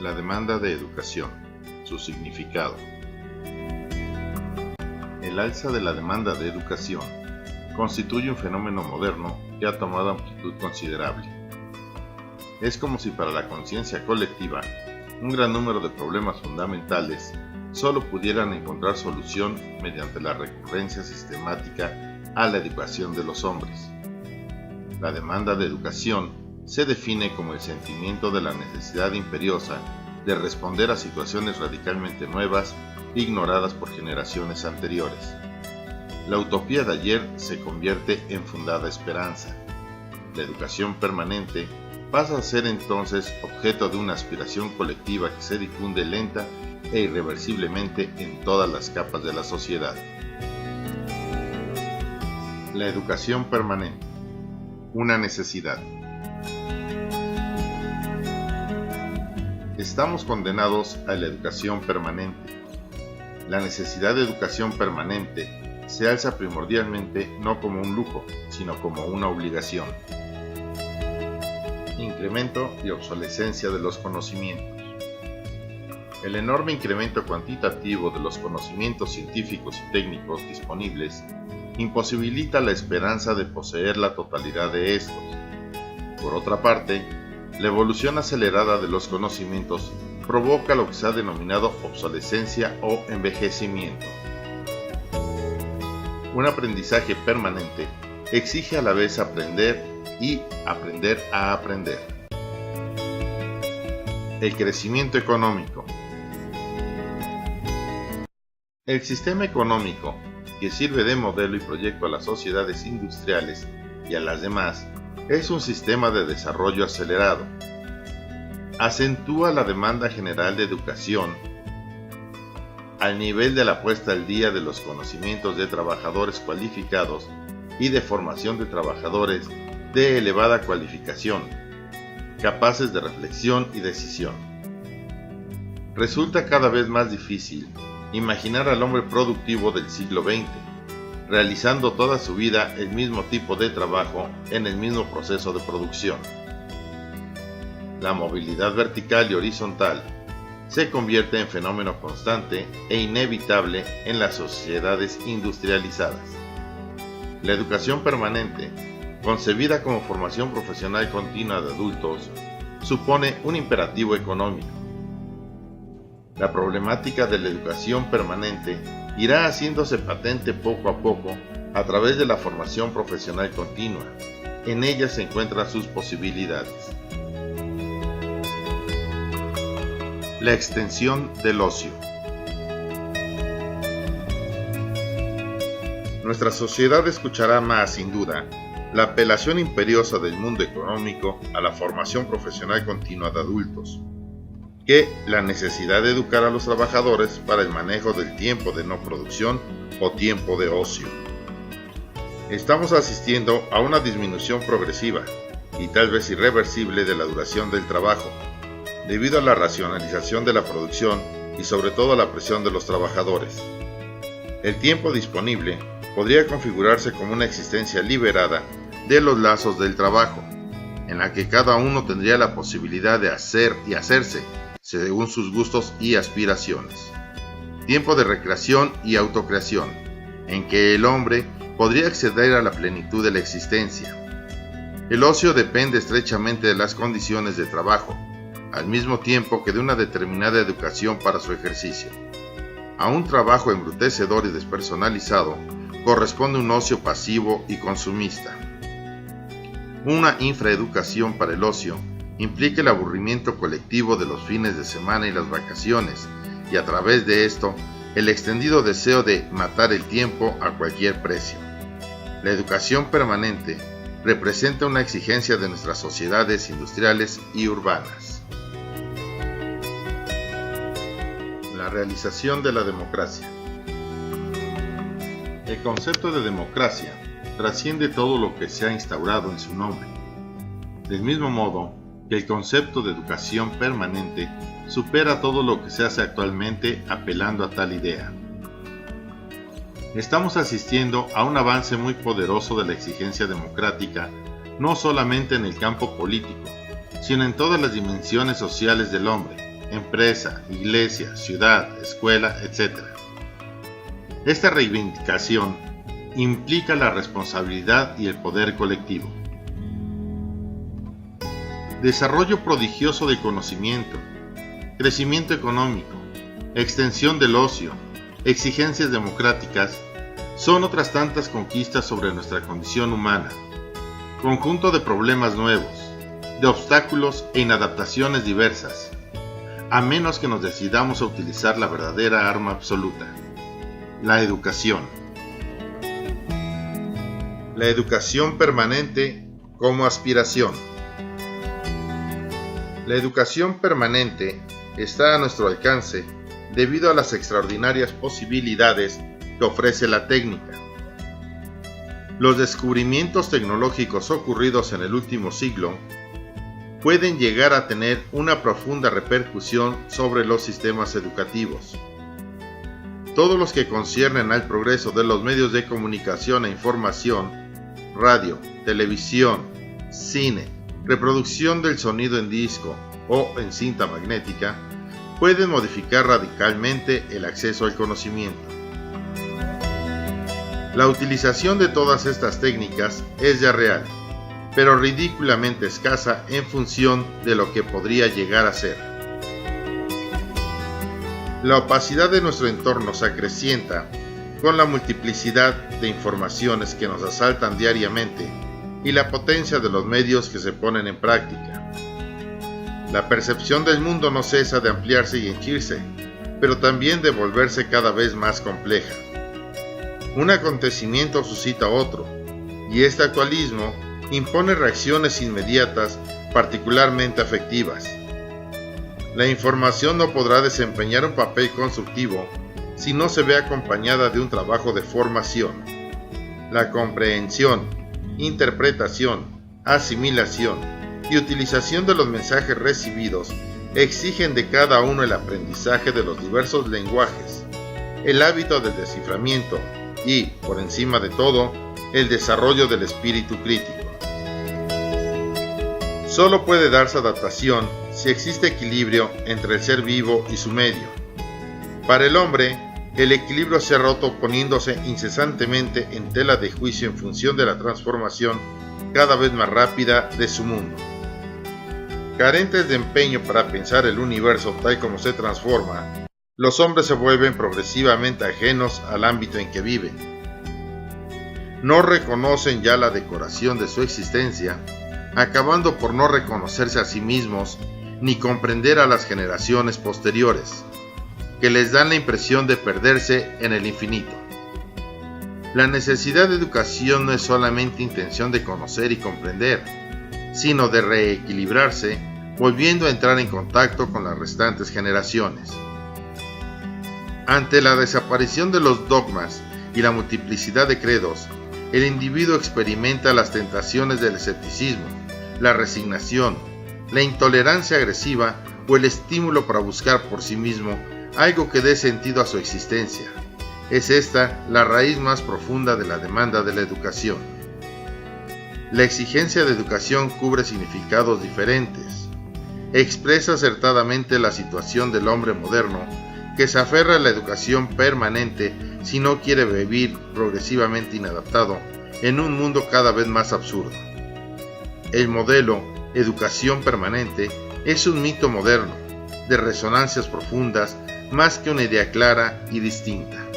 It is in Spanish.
La demanda de educación, su significado. El alza de la demanda de educación constituye un fenómeno moderno que ha tomado amplitud considerable. Es como si para la conciencia colectiva, un gran número de problemas fundamentales solo pudieran encontrar solución mediante la recurrencia sistemática a la educación de los hombres. La demanda de educación se define como el sentimiento de la necesidad imperiosa de responder a situaciones radicalmente nuevas, ignoradas por generaciones anteriores. La utopía de ayer se convierte en fundada esperanza. La educación permanente pasa a ser entonces objeto de una aspiración colectiva que se difunde lenta e irreversiblemente en todas las capas de la sociedad. La educación permanente, una necesidad. Estamos condenados a la educación permanente. La necesidad de educación permanente se alza primordialmente no como un lujo, sino como una obligación. Incremento y obsolescencia de los conocimientos. El enorme incremento cuantitativo de los conocimientos científicos y técnicos disponibles imposibilita la esperanza de poseer la totalidad de estos. Por otra parte, la evolución acelerada de los conocimientos provoca lo que se ha denominado obsolescencia o envejecimiento. Un aprendizaje permanente exige a la vez aprender y aprender a aprender. El crecimiento económico. El sistema económico, que sirve de modelo y proyecto a las sociedades industriales y a las demás, es un sistema de desarrollo acelerado. Acentúa la demanda general de educación al nivel de la puesta al día de los conocimientos de trabajadores cualificados y de formación de trabajadores de elevada cualificación, capaces de reflexión y decisión. Resulta cada vez más difícil imaginar al hombre productivo del siglo XX, realizando toda su vida el mismo tipo de trabajo en el mismo proceso de producción. La movilidad vertical y horizontal se convierte en fenómeno constante e inevitable en las sociedades industrializadas. La educación permanente, concebida como formación profesional continua de adultos, supone un imperativo económico. La problemática de la educación permanente irá haciéndose patente poco a poco a través de la formación profesional continua. En ella se encuentran sus posibilidades. La extensión del ocio. Nuestra sociedad escuchará más, sin duda, la apelación imperiosa del mundo económico a la formación profesional continua de adultos, que la necesidad de educar a los trabajadores para el manejo del tiempo de no producción o tiempo de ocio. Estamos asistiendo a una disminución progresiva y tal vez irreversible de la duración del trabajo, debido a la racionalización de la producción y sobre todo a la presión de los trabajadores. El tiempo disponible podría configurarse como una existencia liberada de los lazos del trabajo, en la que cada uno tendría la posibilidad de hacer y hacerse según sus gustos y aspiraciones. Tiempo de recreación y autocreación, en que el hombre podría acceder a la plenitud de la existencia. El ocio depende estrechamente de las condiciones de trabajo, al mismo tiempo que de una determinada educación para su ejercicio. A un trabajo embrutecedor y despersonalizado corresponde un ocio pasivo y consumista. Una infraeducación para el ocio implica el aburrimiento colectivo de los fines de semana y las vacaciones, y a través de esto, el extendido deseo de matar el tiempo a cualquier precio. La educación permanente representa una exigencia de nuestras sociedades industriales y urbanas. La realización de la democracia. El concepto de democracia trasciende todo lo que se ha instaurado en su nombre. Del mismo modo que el concepto de educación permanente supera todo lo que se hace actualmente apelando a tal idea. Estamos asistiendo a un avance muy poderoso de la exigencia democrática, no solamente en el campo político, sino en todas las dimensiones sociales del hombre, empresa, iglesia, ciudad, escuela, etc. Esta reivindicación implica la responsabilidad y el poder colectivo. Desarrollo prodigioso del conocimiento, crecimiento económico, extensión del ocio, exigencias democráticas, son otras tantas conquistas sobre nuestra condición humana, conjunto de problemas nuevos, de obstáculos e inadaptaciones diversas, a menos que nos decidamos a utilizar la verdadera arma absoluta, la educación. La educación permanente como aspiración. La educación permanente está a nuestro alcance debido a las extraordinarias posibilidades que ofrece la técnica. Los descubrimientos tecnológicos ocurridos en el último siglo pueden llegar a tener una profunda repercusión sobre los sistemas educativos. Todos los que conciernen al progreso de los medios de comunicación e información, radio, televisión, cine, reproducción del sonido en disco o en cinta magnética, pueden modificar radicalmente el acceso al conocimiento. La utilización de todas estas técnicas es ya real, pero ridículamente escasa en función de lo que podría llegar a ser. La opacidad de nuestro entorno se acrecienta con la multiplicidad de informaciones que nos asaltan diariamente y la potencia de los medios que se ponen en práctica. La percepción del mundo no cesa de ampliarse y henchirse, pero también de volverse cada vez más compleja. Un acontecimiento suscita otro, y este actualismo impone reacciones inmediatas particularmente afectivas. La información no podrá desempeñar un papel constructivo si no se ve acompañada de un trabajo de formación. La comprensión, interpretación, asimilación y utilización de los mensajes recibidos exigen de cada uno el aprendizaje de los diversos lenguajes, el hábito del desciframiento y, por encima de todo, el desarrollo del espíritu crítico. Solo puede darse adaptación si existe equilibrio entre el ser vivo y su medio. Para el hombre, el equilibrio se ha roto poniéndose incesantemente en tela de juicio en función de la transformación cada vez más rápida de su mundo. Carentes de empeño para pensar el universo tal como se transforma, los hombres se vuelven progresivamente ajenos al ámbito en que viven. No reconocen ya la decoración de su existencia, acabando por no reconocerse a sí mismos ni comprender a las generaciones posteriores, que les dan la impresión de perderse en el infinito. La necesidad de educación no es solamente intención de conocer y comprender, sino de reequilibrarse, volviendo a entrar en contacto con las restantes generaciones. Ante la desaparición de los dogmas y la multiplicidad de credos, el individuo experimenta las tentaciones del escepticismo, la resignación, la intolerancia agresiva o el estímulo para buscar por sí mismo algo que dé sentido a su existencia. Es esta la raíz más profunda de la demanda de la educación. La exigencia de educación cubre significados diferentes. Expresa acertadamente la situación del hombre moderno que se aferra a la educación permanente si no quiere vivir progresivamente inadaptado en un mundo cada vez más absurdo. El modelo educación permanente es un mito moderno, de resonancias profundas más que una idea clara y distinta.